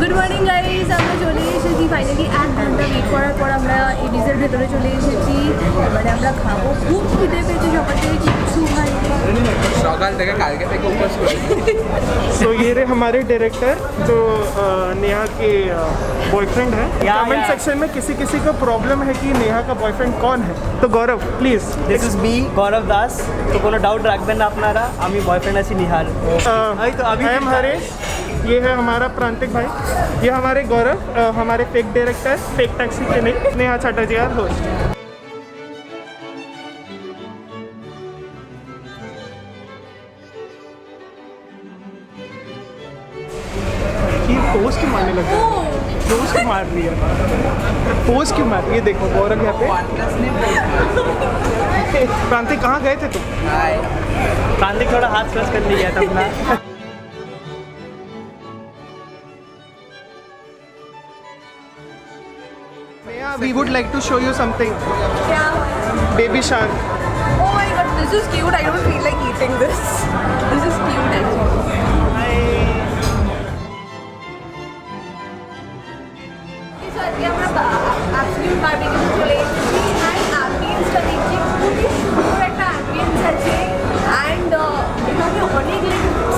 Good morning guys, আমরা চলে এসেছি ফাইনালি 1 ঘন্টা ওয়েট করার পর আমরা এবিসের ভেতরে চলে এসেছি। এবারে আমরা খাবো, খুব খিদে পেয়েছে, সকাল থেকে কিচ্ছু খাইনি। সকাল থেকে কালকে থেকে উপোস করি। तो ये रहे हमारे डायरेक्टर जो नेहा के बॉयफ्रेंड है। कमेंट सेक्शन में किसी किसी को प्रॉब्लम है कि नेहा का बॉयफ्रेंड कौन है, तो गौरव प्लीज। দিস ইজ মি গৌরব দাস। তো কোনো ডাউট রাখবেন না আপনারা, আমি বয়ফ্রেন্ড আছি নিহার। এই তো आई एम हरीश, ये है हमारा प्रांतिक भाई, ये हमारे गौरव, हमारे फेक डायरेक्टर, फेक टैक्सी के नहीं, नेहा चटर्जी आर होस्ट। ये पोज क्यों मारने लगा? पोज क्यों मार रही है? पोज क्यों मार? ये देखो गौरव यहाँ पे। प्रांतिक कहाँ गए थे तुम? प्रांतिक थोड़ा हाथ फ्रेश कर लिया था अपना। Neha, we would like to show you something. क्या? Baby shark. Oh my god, this is cute. I don't feel like eating this. This is cute actually. So আজকে আমরা অ্যাবসলিউট বারবিকিউতে চলে এসেছি অ্যান্ড অ্যাম্বিয়েন্সটা দেখছি, খুবই সুন্দর একটা অ্যাম্বিয়েন্স আছে অ্যান্ড এখানে অনেক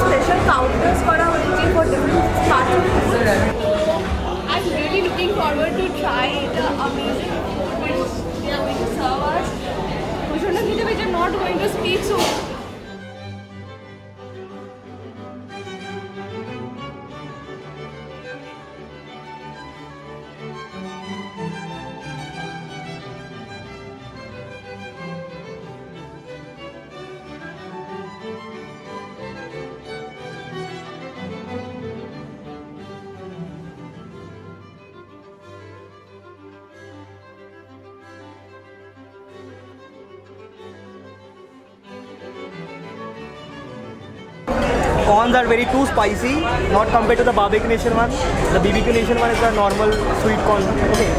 স্পেশাল কাউন্টার্স করা হয়েছে for different parts of food. I'm really looking forward to try the amazing food which they are going to serve us. Which I'm not going to speak so. Corns are very too spicy, not compared to the barbecue nation one. The BBQ nation one is the normal sweet corn. Okay.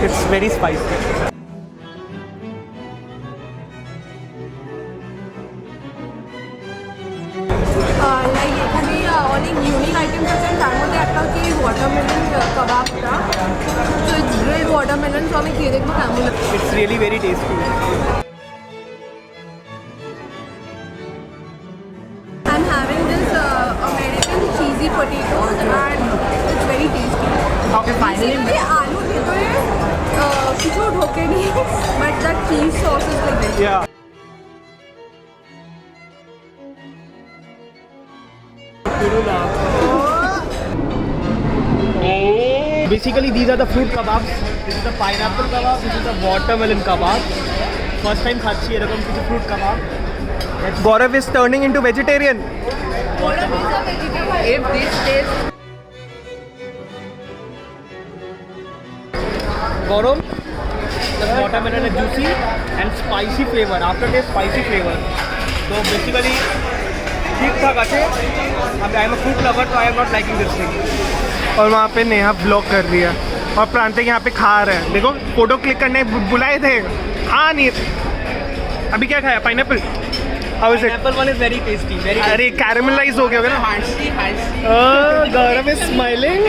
It's very spicy. Like এখানে অনেক unique items আছে, তার মধ্যে একটা হচ্ছে এই watermelon কাবাবটা। তো ইটস গ্রেট ওয়াটারমেলন, তো আমি খেয়ে দেখবো কেমন লাগে। It's really very tasty. I'm having this American cheesy potatoes and it's very tasty. Okay, finally. Basically, আলুর ভেতরে কিছু ঢোকেনি, but that cheese sauce is like this. Yeah. Basically, these are the fruit kebabs. This is the pineapple kebab. This is the watermelon kebab. First time খাচ্ছি এরকম কিছু fruit kebab. Gaurav is turning into vegetarian. If this tastes গরম, the watermelon is juicy and spicy flavor. After taste spicy flavor. So basically, ठीक ठाक আছে. I am a fruit lover, so I am not liking this thing. और वहाँ पे Neha block कर रही है और प्रांतिक यहाँ पे खा रहे हैं। देखो फोटो क्लिक करने बुलाए थे, खा नहीं। अभी क्या खाया? Pineapple. How is it? Pineapple one is very tasty. Very tasty. अरे कैरेमलाइज हो गया होगा ना। Gaurav is smiling.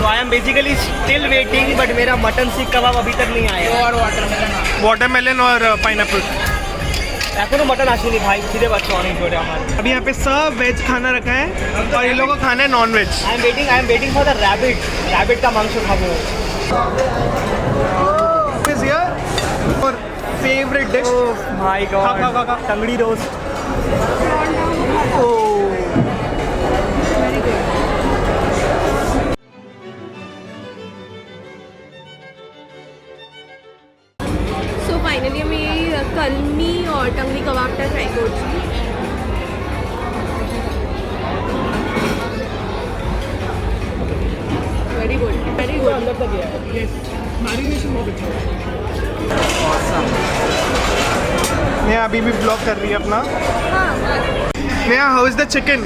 So I am basically still waiting, but मेरा मटन सीख कबाब अभी तक नहीं आया। और वाटरमेलन। वाटरमेलन और पाइनएप्पल। এখনো মটন আসেনি ভাই, খিদে পাচ্ছে অনেক জোরে আমার। अभी यहाँ पे सब वेज खाना रखा है और इन लोगों को खाना है non veg. I am waiting for the rabbit का मांस खाबো। Is here और favourite dish. Oh my god, खा। टंगड़ी रोस्ट। so finally আমি কলমি और टंगड़ी कबाबটা ট্রাই করছি। very good, very good. अंदर तक गया है। मैरिनेशन बहुत अच्छा है। नेहा अभी भी ब्लॉग कर रही है अपना। हाँ Neha, how is the chicken?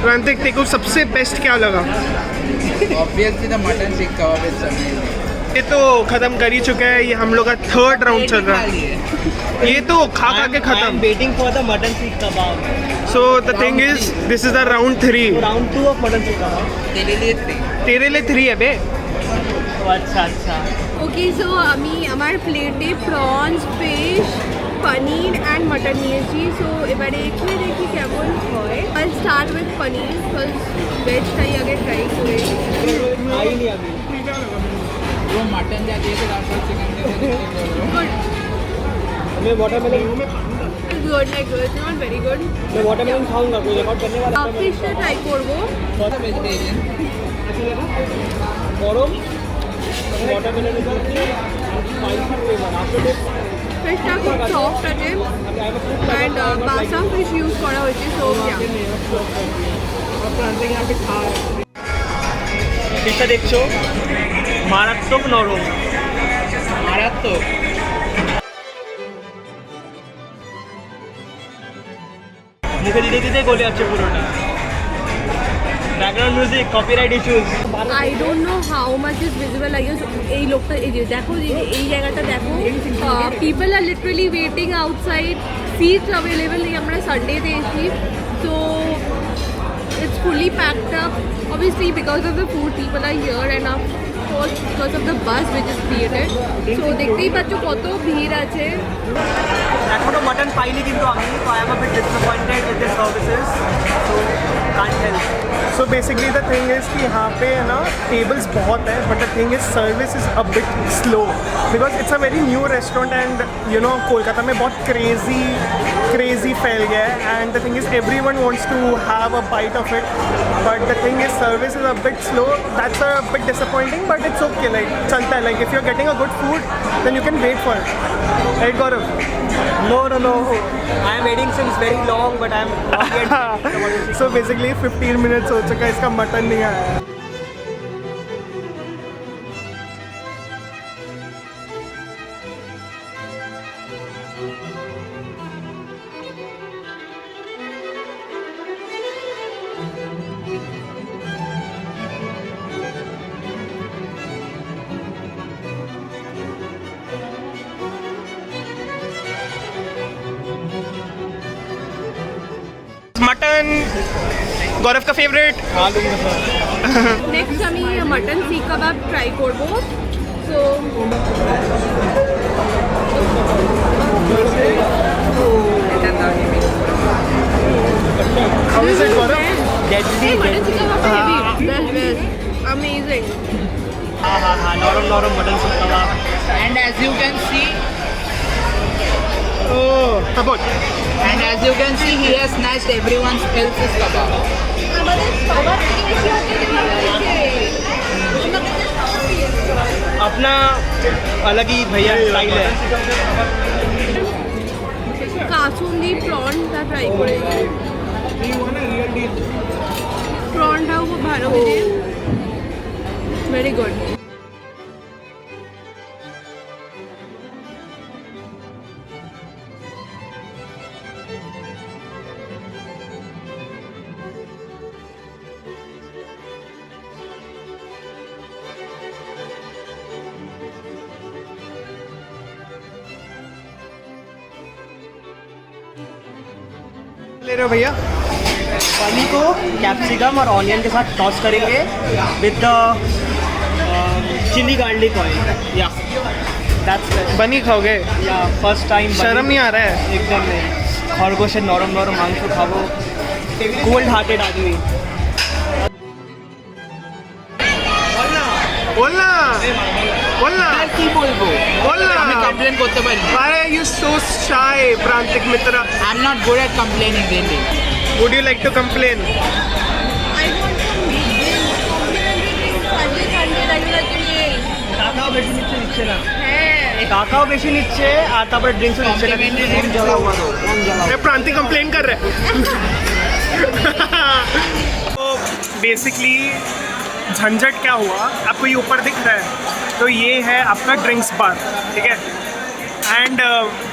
Prantik, तेरे को सबसे बेस्ट क्या लगा? Obviously the mutton seekh kebab is amazing. ये तो खत्म कर ही चुका है, ये हम लोग का थर्ड राउंड चल रहा है। ये तो खा खा के I'm खत्म। waiting for the mutton seekh kebab. So the thing is this is the round 3। Round 2 of mutton seekh kebab. तेरे लिए 3। तेरे लिए 3 है बे। Oh, अच्छा। ওকে সো আমি আমার প্লেটে prawns fish paneer and mutton নিয়েছি সো এবারে খেয়ে দেখি কেমন হয়। I start with paneer because ভেজটাই আগে ট্রাই করে। आई नहीं अभी। वो मटन या दिए थे लास्ट चिकन दे दे गुड मैं watermelon good like good not very good. मैं watermelon खाऊंगा, कोई रिकॉर्ड करने वाला है। ফিশটা ট্রাই করবো। वेजिटेरियन गरम watermelon is a spicy flavor. After this, ফিশটা খুব সফট আছে I have a food and বাসা ফিশ ইউজ করা হয়েছে সো ফিশটা দেখছো মারাত্মক নরম। মারাত্মক। মুখে দিতে দিতে গলে যাচ্ছে পুরোটা। Background music, copyright issues. I don't know how much is visible I guess এই লোকটা এই যে দেখো এই জায়গাটা দেখো people are literally waiting outside seats available নেই আমরা সানডেতে এসি so it's fully packed up obviously because of the food people are here and of course because of the buzz which is created so দেখতেই পাচ্ছ কত ভিড় আছে এখনো মাটন পাইনি কিন্তু আমি তো I am a bit disappointed with this services so can't help. So basically the thing is कि यहाँ पे है ना टेबल्स बहुत है but the thing is service is a bit slow because it's a very new restaurant and you know Kolkata में बहुत crazy फैल गया है and the thing is everyone wants to have a bite of it but the thing is service is a bit slow that's a bit disappointing but it's okay like चलता है like if you are getting a good food then you can wait for it right Gaurav? No. I am waiting since very long, but I am not yet. So basically 15 minutes हो चुका है इसका mutton नहीं आया है। Mutton Gaurav का favourite. Next আমি mutton seekh kebab try করব so How is it, Gaurav? Deadly, mutton seekh deadly. Kebab heavy best amazing हाँ, नरम mutton seekh kebab. And as you can see Oh, about and as you can see he has snatched everyone's else's kebab. আমাদের সবার থেকে বেশি হচ্ছে अपना अलग ही भैया स्टाइल है। কাসুন্দি প্রনটা ট্রাই করে প্রনটাও খুব ভালো হয়েছে ভেরি গুড ले रहे हो भैया? पनी को कैप्सिकम और ऑनियन के साथ टॉस करेंगे with the chilli garlic oil. या दैट्स बनी खाओगे? या फर्स्ट टाइम। शर्म नहीं आ रहा है? एकदम नहीं। खरगोशेर नरम नरम मांस खाबो कोल्ड हार्टेड आदमी। बोलना बोलना কি বলবো? बोलना আমি কমপ্লেন করতে পারি। Why are you so shy, Prantik Mitra? I am not good at complaining really. Would you like to complain? I want some Sunday Sunday regular के लिए টাকাও বেশি নিচ্ছে না। है টাকাও বেশি নিচ্ছে আর তারপরে ড্রিঙ্কসও নিচ্ছে না। Complimentary জ্বালা हुआ दो। ये प्रांतिक कंप्लेन कर रहे हैं। तो बेसिकली झंझट क्या हुआ, आपको ये ऊपर दिख रहा है तो ये है आपका ड्रिंक्स बार, ठीक है। एंड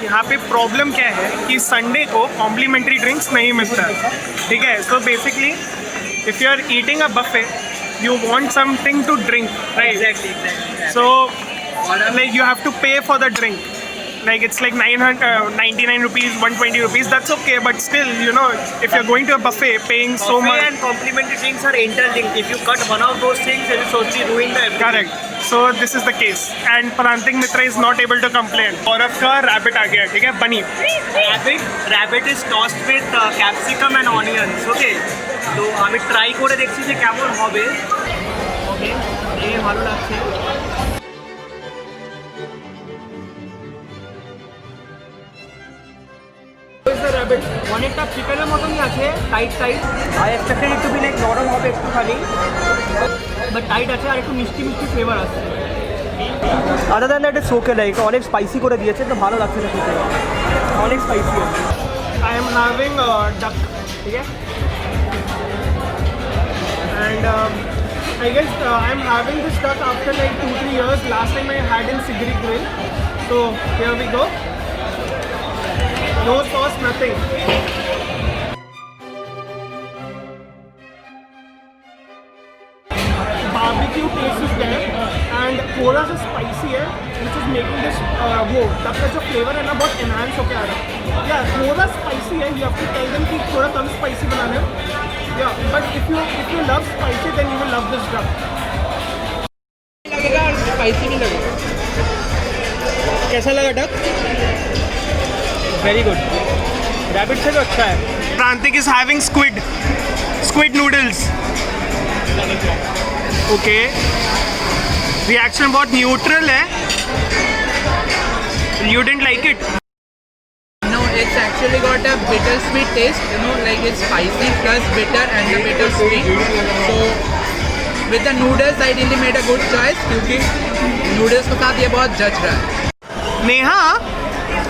यहाँ पे प्रॉब्लम क्या है कि संडे को कॉम्प्लीमेंट्री ड्रिंक्स नहीं मिलता है, ठीक है. So basically if you are eating a buffet you want something to drink, right? Exactly. So like you have to pay for the drink, like it's like 999 rupees, 120 rupees. That's okay, but still, you know, if you're going to a buffet paying so Buffet much. and complimentary drinks are interlinked. If you cut one of those things, it will totally ruin the everything. Correct. So this is the case, and Prantik Mitra is not able to complain. Gaurav का rabbit आ गया, ठीक है, bunny. Rabbit is tossed with capsicum and onions. Okay. তো আমি try করে দেখছি যে কেমন হবে. ওকে, এই ভালো লাগছে. অনেকটা চিকেনের মতনই আছে, টাইট আই এক্সপেক্টেড একটু বি লাইক নরম হবে একটুখানি, বাট টাইট আছে আর একটু মিষ্টি মিষ্টি ফ্লেভার আছে. Other than that it's okay, like অনেক স্পাইসি করে দিয়েছে, তো ভালো লাগছে না খেতে, অনেক স্পাইসি আছে. I am having duck, ठीक है, and I guess I'm having this duck after like 2-3 years. Last time I had in Sigri Grill. So here we go. No sauce, nothing. Barbecue taste is there and थोड़ा सा spicy है, which is making this वो duck का जो flavor है ना बहुत enhance होके आ रहा है. Yeah, थोड़ा spicy है. You have to tell them कि थोड़ा कम spicy बनाना है. Yeah, but if you love spicy, then you will love this duck. लगेगा और स्पाइसी भी लगेगा. कैसा लगा डक? Very good. रैबिट से तो अच्छा है. Prantik is having squid noodles. Okay. Reaction बहुत neutral है. You didn't like it? No, it's actually got a bittersweet taste. You know, like it's spicy plus bitter and the bittersweet. So with the noodles, I really made a good choice क्योंकि noodles के साथ ये बहुत जच रहा है. नेहा,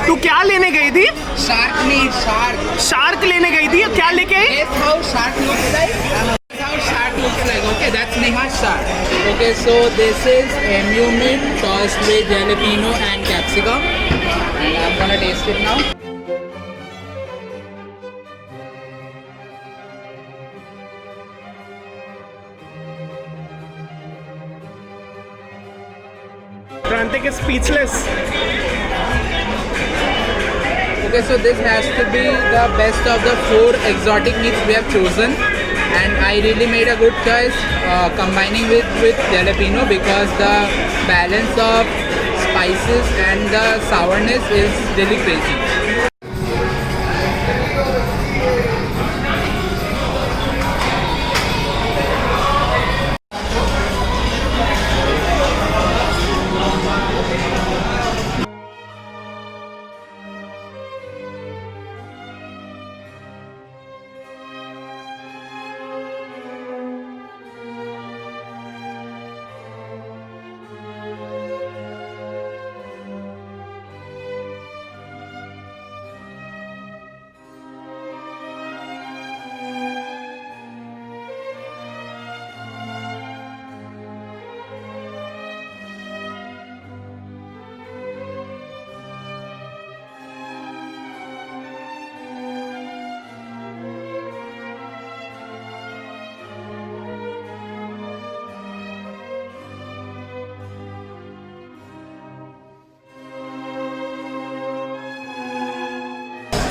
तू क्या लेने गई थी? Shark meat, shark. शार्क लेने गई थी. क्या लेके आई? Guess how shark looks like? That's how shark looks like. Okay, that's Neha's shark. Okay, so this is MU meat tossed with jalapeno and capsicum, and I'm gonna taste it now. Prantik is speechless. Okay, so this has to be the best of the 4 exotic meats we have chosen, and I really made a good choice combining with jalapeno because the balance of spices and the sourness is really crazy.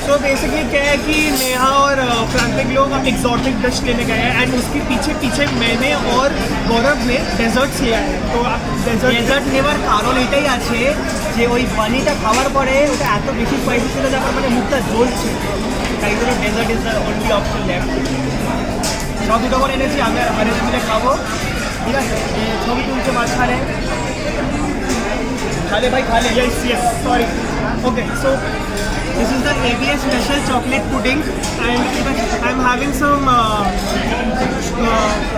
तो basically क्या है कि नेहा और प्रांतिक लोग exotic dish लेने गए हैं and उसके पीछे मैंने और गौरव ने डेजर्ट्स लिया है. तो ডেজার্ট নেবার কারণ এটাই আছে যে ওই বানিটা খাওয়ার পরে ওটা এত বেশি স্পাইসি ছিল যে আমার মানে মুখটা জ্বলছে, তাই জন্য dessert is the only option left. সব দুটো করে এনেছি, আমি আর হারেস মিলে খাবো. ঠিক আছে, ছবি তুলছে মাঝখানে. খালে ভাই খালে. yes, sorry. Okay, so This is the ABS special chocolate pudding, and I'm having some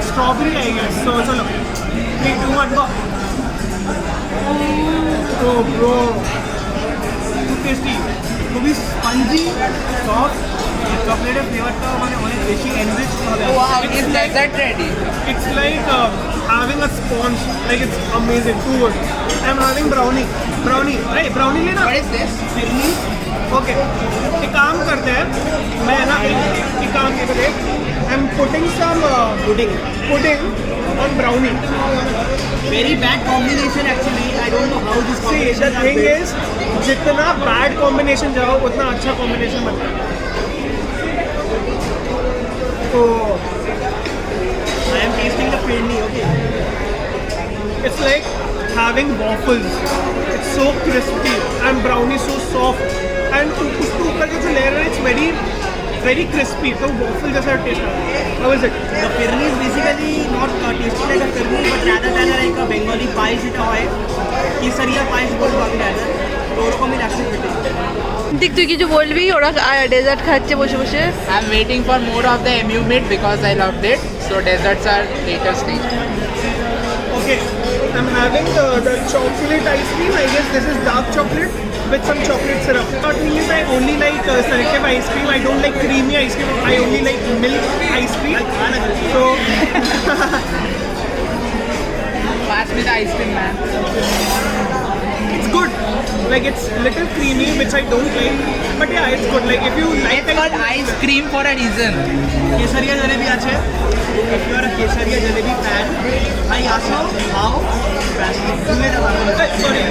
strawberry, I guess. So chalo, 3, 2, 1, go. Oh bro, খুব টেস্টি, খুবই স্পঞ্জি, সফট, চকলেটের ফ্লেভারটাও মানে অনেক বেশি এনরিচ হবে. Wow, is that ready? it's like having a sponge, like it's amazing, too good. I'm having brownie. Hey, brownie लेना? What is this? Okay. एक काम करते हैं, मैं ना एक काम करते हैं. I'm putting some pudding on brownie. Very bad combination actually. I don't know how this See, combination the thing is, जितना bad combination जाओ, उतना अच्छा combination बनता है. So, I am tasting the firni, okay. it's like having waffles. It's so crispy and brownie so soft. And उसके ऊपर जो layer है, it's very crispy. तो waffle जैसा taste आता है. How is it? The firni is basically not tasting like a firni, but rather than like a Bengali pie যেটা হয়, কেসারিয়া pie বলবো আমি rather. তো ওরকমই লাগছে খেতে। ঠিক তুই কিছু বলবি? ওরা ডেজার্ট খাচ্ছে বসে বসে। I'm waiting for more of the MU meat because I loved it. So desserts are later stage. Okay, I'm having the chocolate ice cream. I guess this is dark chocolate with some chocolate syrup. But thing is, I only like selective ice cream. I don't like creamy ice cream. I only like milk ice cream. So Pass me the ice cream, man. it's good. Like it's little creamy, which I don't like. But yeah, it's good. Like if you like It's called ice cream for a reason. কেসারিয়া jalebi আছে। If you are a কেসারিয়া jalebi fan, ভাই আসো, খাও, ব্যাস, ঘুমিয়ে যাও। Sorry.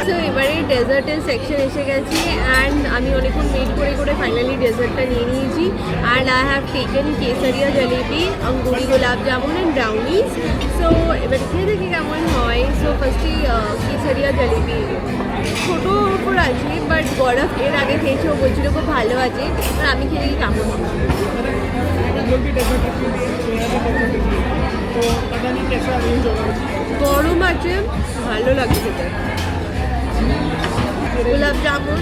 তো এবারে ডেজার্টের section এসে গেছি অ্যান্ড আমি অনেকক্ষণ ওয়েট করে ফাইনালি ডেজার্টটা নিয়ে নিয়েছি and I have taken kesariya jalebi angoori gulab jamun and brownies so এবার খেয়ে দেখি কেমন হয় সো ফার্স্টে কেসারিয়া জলেবি ছোটো ওপর আছে বাট বরফ এর আগে খেয়েছি ও বলছিল খুব ভালো আছে আর আমি খেয়ে দেখি কেমন হয় গরম আছে ভালো লাগে খেতে গোলাপ জামুন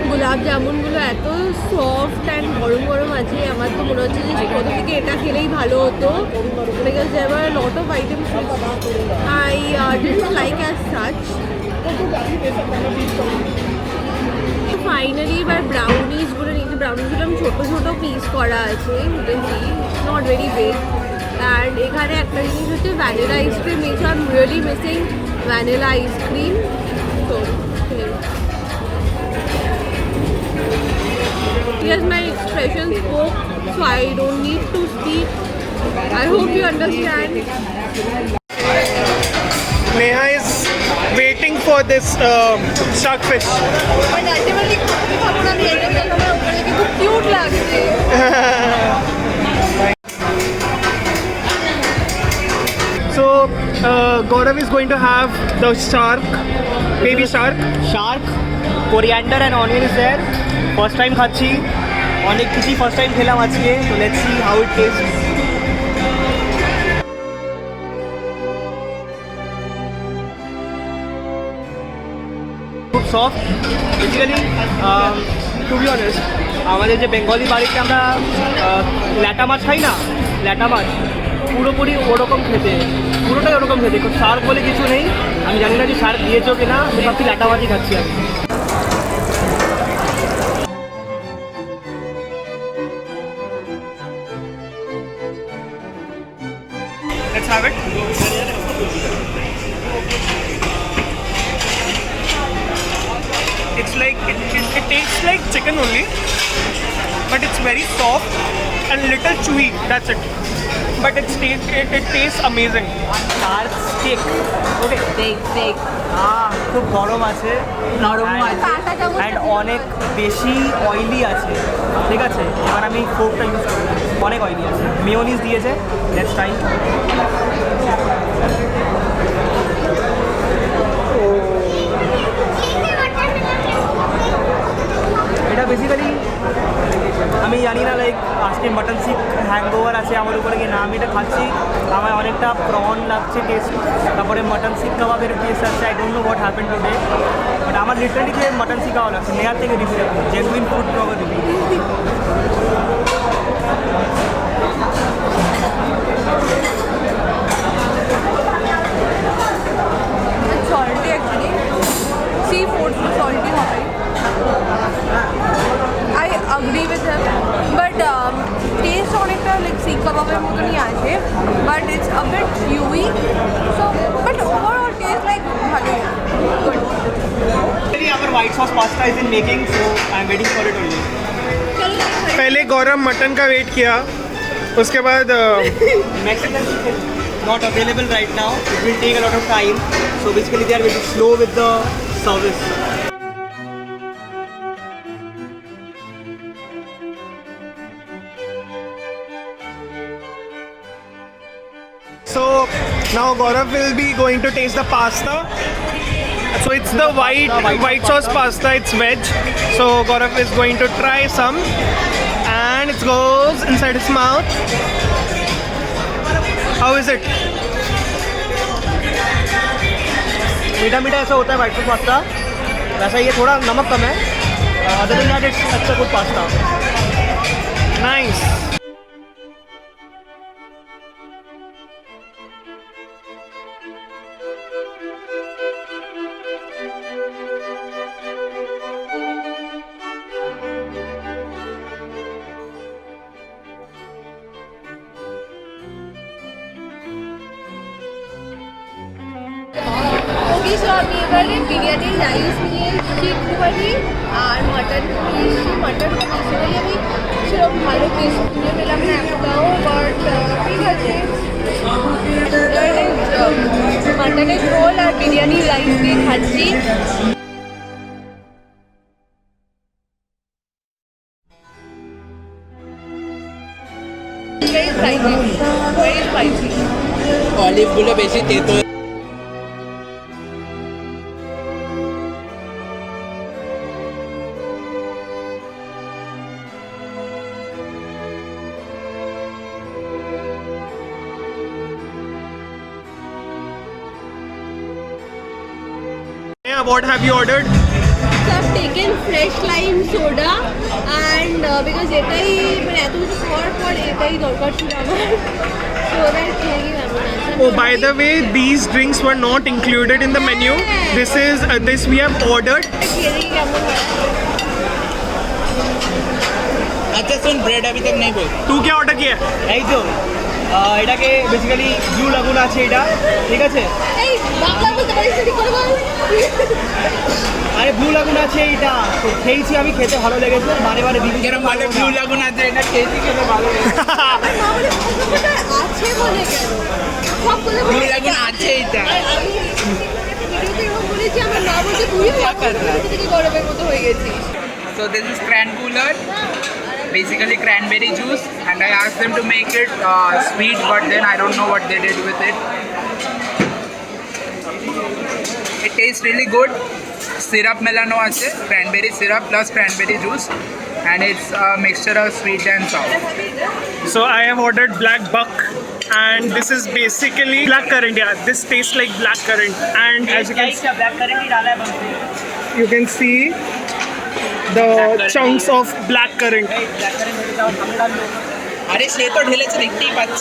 গোলাপ জামুনগুলো এত সফট অ্যান্ড গরম গরম আছে আমার তো মনে হচ্ছে যে প্রথম থেকে এটা খেলেই ভালো হতো because there were a lot of items I didn't like as such finally এবার ব্রাউনিজগুলো নিয়েছি ব্রাউনিজগুলো আমি ছোটো ছোটো পিস করা আছে দেখি নট ভেরি বিগ অ্যান্ড এখানে একটা জিনিস হচ্ছে ভ্যানিলা আইসক্রিম নিয়েছি I am really missing vanilla ice cream তো Yes, my expression spoke, so I don't need to speak. I hope you understand. Neha is waiting for this shark fish. But ultimately, খুব cute লাগছে So Gaurav is going to have the shark, baby shark. Shark coriander and onion is there first time খাচ্ছি অনেক কিছুই first time খেলাম আজকে তো let's see how it taste খুব soft basically to be honest আমাদের যে বেঙ্গলি বাড়িতে আমরা ল্যাটা মাছ খাই না ল্যাটা মাছ পুরোপুরি ওরকম খেতে পুরোটাই ওরকম খেতে শার্ক বলে কিছু নেই আমি জানি না যে শার্ক দিয়েছো কিনা আমি ভাবছি ল্যাটা মাছই খাচ্ছি আমি Let's have it. It's like it tastes like chicken only, but it's very soft and little chewy. That's it. But it tastes amazing. Shark steak okay Steak. খুব গরম আছে নরম আছে। অ্যান্ড অনেক বেশি অয়েলি আছে ঠিক আছে এবার আমি ফোকটা ইউজ করি অনেক অয়েলি আছে মেয়োনিজ দিয়েছে নেক্সট টাইম এটা বেসিক্যালি আমি জানি না লাইক আজকে মাটন সিক হ্যাংওভার আছে আমার উপরে কি না আমি এটা খাচ্ছি আমার অনেকটা প্রন লাগছে টেস্ট তারপরে মাটন সিক কাবাবের টেস্ট আছে I don't know what happen today but আমার লিটারালি যে মাটন সিক কাবাব লাগছে নেয়ার থেকে review genuine food blogger review It's salty actually. Seafood পুলাওয়ের মতনই আছে, বাট ইটস আ বিট ইউই, so but overall taste like ভালোই, good. Our white sauce pasta is in making, so I'm waiting for it only. पहले गौरव mutton का wait किया, उसके बाद Mexican chicken not available right now. It will take a lot of time. So basically they are very slow with the service. so now Gaurav will be going to taste the pasta. So it's the white sauce pasta, it's veg. So Gaurav is going to try some and it goes inside his mouth. How is it? मीठा मीठा ऐसा होता है white sauce pasta, वैसा ये थोड़ा नमक कम है. अदर देन दैट इट्स अच्छा गुड पास्ता. Nice. ওকে, সো আমি এবারে বিরিয়ানির রাইস নিয়ে এসেছি একটুখানি, আর মাটন নিয়ে এসেছি। মাটন বেসিক্যালি আমি সেরকম ভালো পিস খুঁজে পেলাম না একটাও, বাট ঠিক আছে। মাটনের ঝোল আর বিরিয়ানির রাইস দিয়ে খাচ্ছি। Very spicy, very spicy. অলিভগুলো বেশি তেতো। Yeah, what have you ordered? So I've taken fresh lime soda and because এটাই মানে এত কিছু খাওয়ার পর এটাই দরকার ছিল আমার, so ওটা খেয়ে গিয়ে কেমন আছে। Oh, by the way, these drinks were not included in the menu. This we have ordered. খেয়ে দেখি কেমন হয়। अच्छा सुन, ब्रेड अभी तक नहीं बोल। तू क्या ऑर्डर किया? এই তো এটাকে বেসিক্যালি ব্লু লাগুন আছে এটা, ঠিক আছে? এই বাংলা বলতে পারিস না, ঠিক করে বল। আরে ব্লু লাগুন আছে এটা, তো খেয়েছি আমি, খেতে ভালো লেগেছে, বারে বারে বিভিন্ন কেন মানে ব্লু লাগুন আছে, এটা খেয়েছি, খেতে ভালো লেগেছে। আর মা বলে ওটা আছে বলে কেন সব বলে ব্লু লাগুন আছে এটা। আমি ভিডিওতে এরকম বলেছি, আমার মা বলছে তুইও থেকে গরমের মতো হয়ে গেছিস। So this is Cran Cooler, basically cranberry juice, and I asked them to make it sweet, but then I don't know what they did with it. It tastes really good. Syrup melano ache, cranberry syrup plus cranberry juice, and it's a mixture of sweet and sour. So I have ordered black buck, and this is basically black currant. Yeah, this tastes like black currant, and as black current ডালা है you can see the chunks of black currant. Black current দাও সামনে ডালো. अरे से तो ढेले से देखते ही पाच।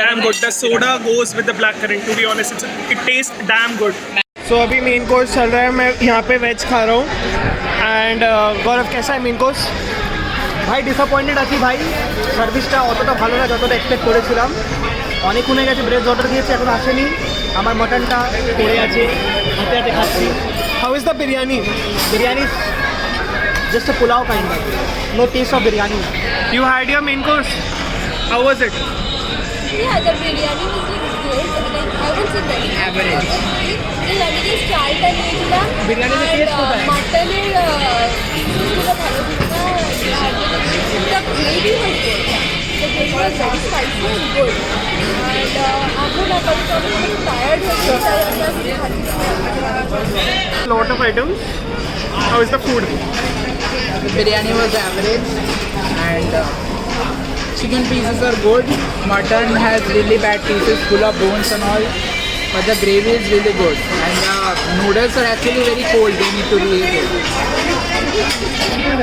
Damn good. The soda goes with the black currant. To be honest, it tastes damn good. So अभी मेन कोर्स चल रहा है, मैं यहाँ पे वेज खा रहा हूँ. And गौरव कैसा है मेन कोर्स? ভাই ডিসঅ্যাপয়েন্টেড আছি ভাই, সার্ভিসটা অতটা ভালো না যতটা এক্সপেক্ট করেছিলাম. অনেকক্ষণ হয়ে গেছে ব্রেড অর্ডার দিয়েছি, এখন আসেনি. আমার মটনটা পড়ে আছে, হাতে হাতে খাচ্ছি. How is the biryani? Biryani just a pulao kind of, no taste of biryani. You had your main course. How was it? Yeah, the biryani was like good. Like I would say very Average. আমি যে চালটা নিয়েছিলাম বিরিয়ানির taste কোথায়? মাটনের পিসগুলো ভালো ছিল না, আর the gravy was good. The gravy was very spicy and good. And এখন আপাতত আমি একটু টায়ার্ড হচ্ছে, তাই আমরা কিছু খাচ্ছি না। Lot of items. How is the food? The biryani was average, and chicken pieces are good. Mutton has really bad pieces, full of bones and all. But the gravy is really good, and the noodles are actually very cold. They need to be heated.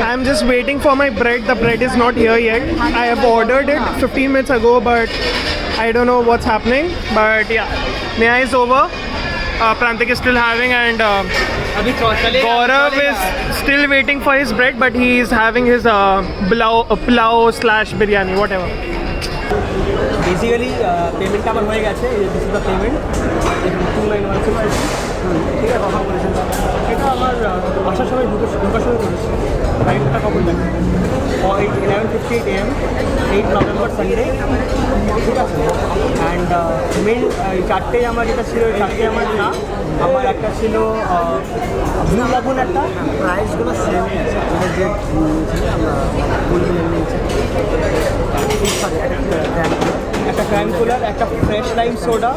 I'm just waiting for my bread. The bread is not here yet. I have ordered it 15 minutes ago, but I don't know what's happening. But yeah, Neha is over. Prantik is still having, and अभी चले Gaurav is still waiting for his bread, but he is having his pulao slash biryani, whatever. Basically পেমেন্টটা আমার হয়ে গেছে, this is the payment 2916, ঠিক আছে কখন করেছেন? এটা আমার আসার সময় ঢোকার সময় করেছি, টাইমটা কখন দেখেন 11:58 AM 8 নভেম্বর সানডে, ঠিক আছে। অ্যান্ড মেন চারটে আমার যেটা ছিল, চারটে আমার না, আমার একটা ছিল ব্লু লাগুন, একটা প্রাইসগুলো সেমই আছে আমাদের যে আমরা বলি নিয়েছি একটা ক্রাইম কুলার, একটা ফ্রেশ লাইম সোডা,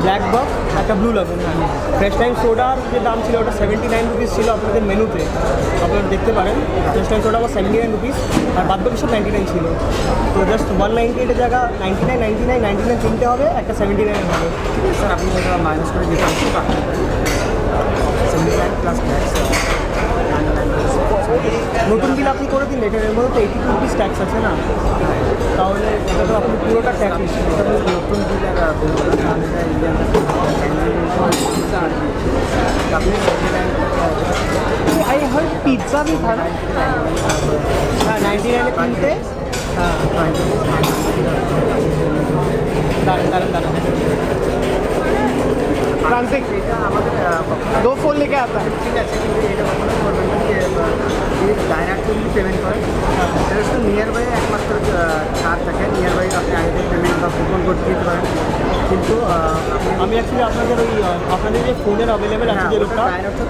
ব্ল্যাক বক, একটা ব্লু লাগুন। ফ্রেশ লাইম সোডার যে দাম ছিল ওটা 79 রুপিস ছিল আপনাদের মেনুতে, আপনারা দেখতে পারেন। ফ্রেশ লাইম সোডা আমার 79 রুপিস, আর বাদ বাকি সব 99 ছিল। তো জাস্ট 198 জায়গা 99 কিনতে হবে, একটা 79 হবে। স্যার আপনি ওটা মাইনাস করে দিতে পারবেন 79 প্লাস ট্যাক্স নতুন বিল আপনি করে দিন, এটার মধ্যে তো 82 রুপিস ট্যাক্স আছে না, তাহলে এটা তো আপনি পুরোটা ট্যাক্স নতুন ডিলার আপনি आई हर्ड पिज्ज़ा भी था ना, हाँ 99 किनते, हाँ दारुण ट्रांसिक আমাদের 2 फोन लेके आता है। ঠিক আছে, কিন্তু এটা কখনো করবেন না যে ডাইরেক্টলি পেমেন্ট করেন, সেটা শুধু নিয়ার বাই একমাত্র ছাড় থাকে, নিয়ার বাই আপনি আগে পেমেন্ট বা কুপন কোড দিতে পারেন, কিন্তু আমি অ্যাকচুয়ালি আপনাদের ওই আপনাদের যে ফোনের অ্যাভেলেবেল আছে যে লোকটা, ডাইরেক্ট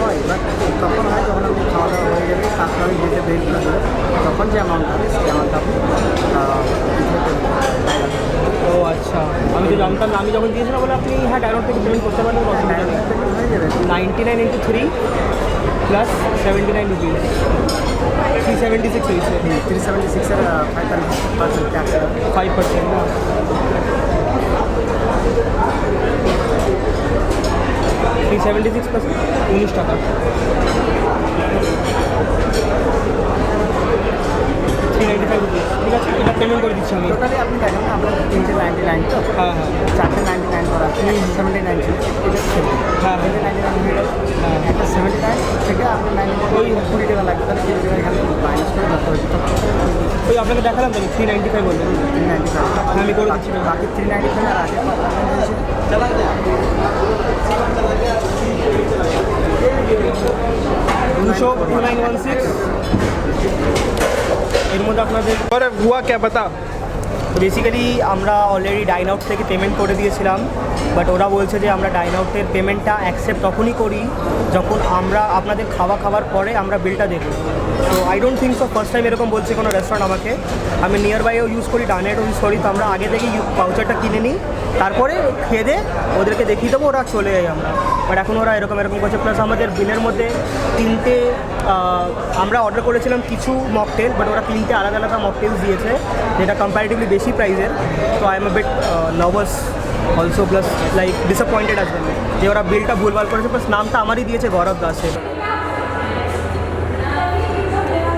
হয় বাট তখন হয় যখন আপনি খাওয়া দাওয়া হয়ে যাবে, তাৎক্ষণিক যেটা বের করে দেবে, তখন যে অ্যামাউন্ট হবে সেই অ্যামাউন্ট আপনি ও আচ্ছা, আমি তো জানতাম না। আমি যখন দিয়েছিলাম বলে আপনি হ্যাঁ ডাইরেক্ট থেকে পেমেন্ট করতে পারবেন, অসুবিধা নেই। হয়ে যাবে। 99 into 3 প্লাস 79 রুপিস 376 হয়েছে, 376 5% ট্যাক্স 5% না, 376 প্লাস 19 টাকা, 395 রুপিস। ঠিক আছে, এটা পেমেন্ট করে দিচ্ছি আমি। টোটালি আপনি দেখেন না, আপনার 399 তো হ্যাঁ হ্যাঁ 499 করা 79 ছিল, এটা ছিল হ্যাঁ 99 হয়ে গেল, হ্যাঁ। একটা 79 থেকে আপনি 99 ওই 20 টাকা লাগবে, তাহলে 20 টাকা এখানে মাইনাস করে যত হয়েছে ওই আপনাকে দেখালাম তো 395 বললেন, 395 হ্যাঁ আমি করে দিচ্ছি। বাকি 395 আর আগে দুশো 2916 এর মধ্যে আপনাদের और हुआ क्या बता? বেসিক্যালি আমরা অলরেডি ডাইন আউট থেকে পেমেন্ট করে দিয়েছিলাম, বাট ওরা বলছে যে আমরা ডাইন আউটের পেমেন্টটা অ্যাকসেপ্ট তখনই করি যখন আমরা আপনাদের খাওয়ার পরে আমরা বিলটা দেখব। তো I don't think so first time এরকম বলছে কোনো রেস্টুরেন্ট আমাকে। আমি নিয়ার বাইও ইউজ করি, ডাইন আউটও ইউজ করি, তো আমরা আগে থেকেই পাউচারটা কিনে নিই, তারপরে খেয়ে দিয়ে ওদেরকে দেখিয়ে দেবো, ওরা চলে যাই আমরা। বাট এখন ওরা এরকম করছে। প্লাস আমাদের বিলের মধ্যে তিনটে আমরা অর্ডার করেছিলাম কিছু মকটেল, বাট ওরা তিনটে আলাদা আলাদা মকটেলস দিয়েছে, যেটা কম্প্যারেটিভলি বেশি প্রাইসের। তো I am a bit nervous also, plus like disappointed আসবে যে ওরা বিলটা ভুলভাল করেছে, প্লাস নামটা আমারই দিয়েছে গৌরব দাসের।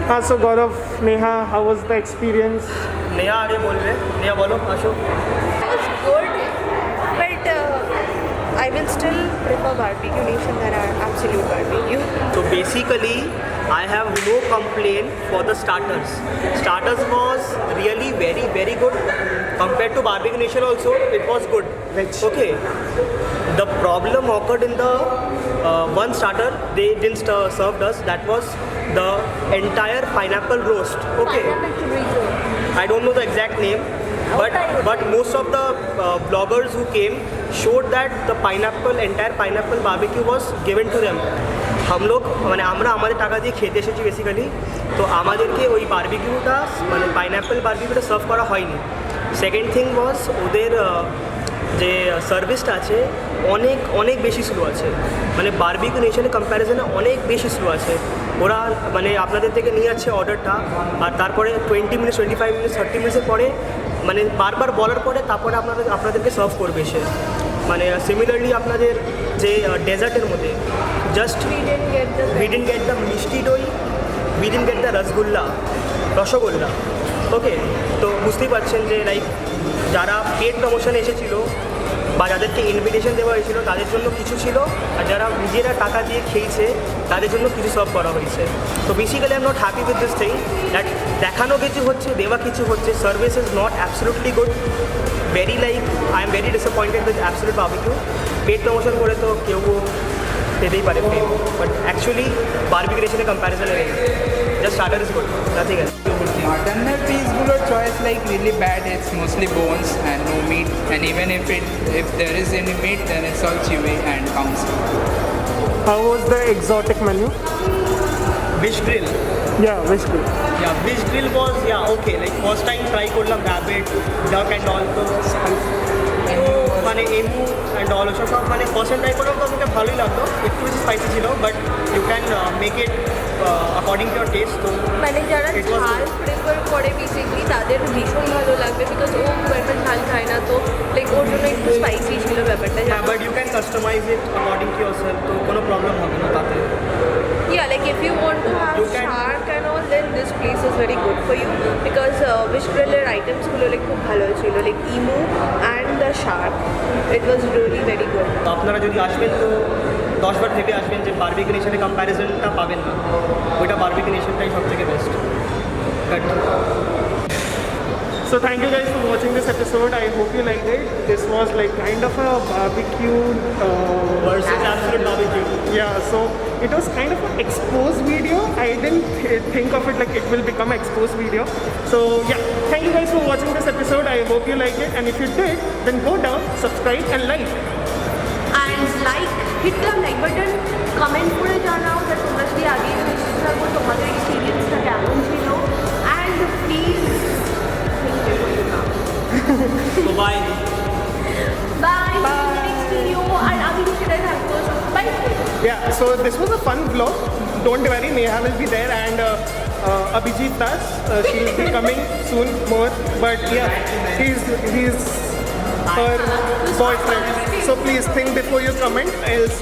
हाँ, so Gaurav, Neha, how was the experience? Neha আগে বলবে, নেহা বলো, আসো। It was good, but I will still prefer Barbecue Nation than our Absolute Barbecue. So basically, I have no complaint for the starters. Starters was really very good. Compared to Barbecue Nation also, it was good. Veg. Okay. The problem occurred in the one starter they didn't served us. That was the entire pineapple roast. Okay. I don't know the exact name, but most of the bloggers who came showed that the entire pineapple barbecue was given to them. हम लोग মানে আমরা আমাদের টাকা দিয়ে খেতে এসেছি basically, তো আমাদেরকে ওই বারবিকিউটা মানে পাইনঅ্যাপেল বারবিকিউটা সার্ভ করা হয়নি। সেকেন্ড থিং ওয়াজ ওদের যে সার্ভিসটা আছে অনেক বেশি স্লো আছে, মানে বারবিকিউ নেশনের কম্প্যারিজনে অনেক বেশি স্লো আছে। ওরা মানে আপনাদের থেকে নিয়ে যাচ্ছে অর্ডারটা, আর তারপরে 20 মিনিটস 25 মিনিটস 30 মিনিটসের পরে মানে বারবার বলার পরে তারপরে আপনাদেরকে সার্ভ করবে সে। মানে সিমিলারলি আপনাদের যে ডেজার্টের মধ্যে just we didn't get the মিষ্টি দই, we didn't get the rasgulla. ওকে, তো বুঝতেই পারছেন যে লাইক যারা পেড প্রমোশনে এসেছিলো বা যাদেরকে ইনভিটেশন দেওয়া হয়েছিল তাদের জন্য কিছু ছিল, আর যারা নিজেরা টাকা দিয়ে খেয়েছে তাদের জন্য কিছু সার্ভ করা হয়েছে। তো basically I am not happy with this thing that দেখানো কিছু হচ্ছে, দেওয়া কিছু হচ্ছে, service is not absolutely good. Very like I am very disappointed with absolute barbecue. Paid promotion করে তো কেউ পেতেই পারে ফেম, বাট অ্যাকচুয়ালি বারবিকিউ নেশনে কম্প্যারিজনে নেই। Just starter is good, nothing else. Mutton piece gulo choice like really bad. It's mostly bones and no meat. And even if there is any meat, then it's all chewy and bouncy. How was the exotic menu? Fish grill. Yeah, which good. Yeah, fish grill was okay. Like first time try করলাম rabbit, duck and all তো মানে emu and all ওসব সব মানে first time try করলাম তো আমাকে ভালোই লাগলো, একটু বেশি স্পাইসি ছিল, but you can make it according to your taste. তো মানে যারা It was ঝাল প্রেফার করে বেসিকলি তাদের ভীষণ ভালো লাগবে, বিকজ ও খুব একটা ঝাল খায় না, তো লাইক ওর জন্য একটু স্পাইসি ছিল ব্যাপারটা। হ্যাঁ, but you can customise it according to yourself, তো কোনো প্রবলেম হবে না তাতে। Yeah, like if you want to have You can- shark and all, then this place is very good for you, because fish griller items গুলো like খুব ভালো ছিল, like emu and the shark. It was really very good. তো আপনারা যদি আসবেন তো 10 বার ভেবে আসবেন যে বারবিকিউ নেশনে কম্প্যারিজনটা পাবেন না, ওইটা বারবিকিউ নেশনটাই সব থেকে best. So thank you guys for watching this episode. I hope you liked it. This was like kind of a barbecue versus absolute barbecue. yeah, so it was kind of an exposed video. I didn't think of it like it will become an exposed video. So yeah, thank you guys for watching this episode. I hope you liked it, and if you did, then go down, subscribe and like. And like, hit the like button, comment করে জানাও যে তোমরা যদি আগে এসে থাকো তোমাদের এক্সপিরিয়েন্সটা কেমন ছিল, and please তো বাই। bye, next video, আর আমি সেটাই থাকবো, bye. Yeah, so this was a fun vlog. Don't worry, Neha will be there, and Abhijit Das, she will be coming soon more. But yeah, he's her boyfriend. So please think before you comment, else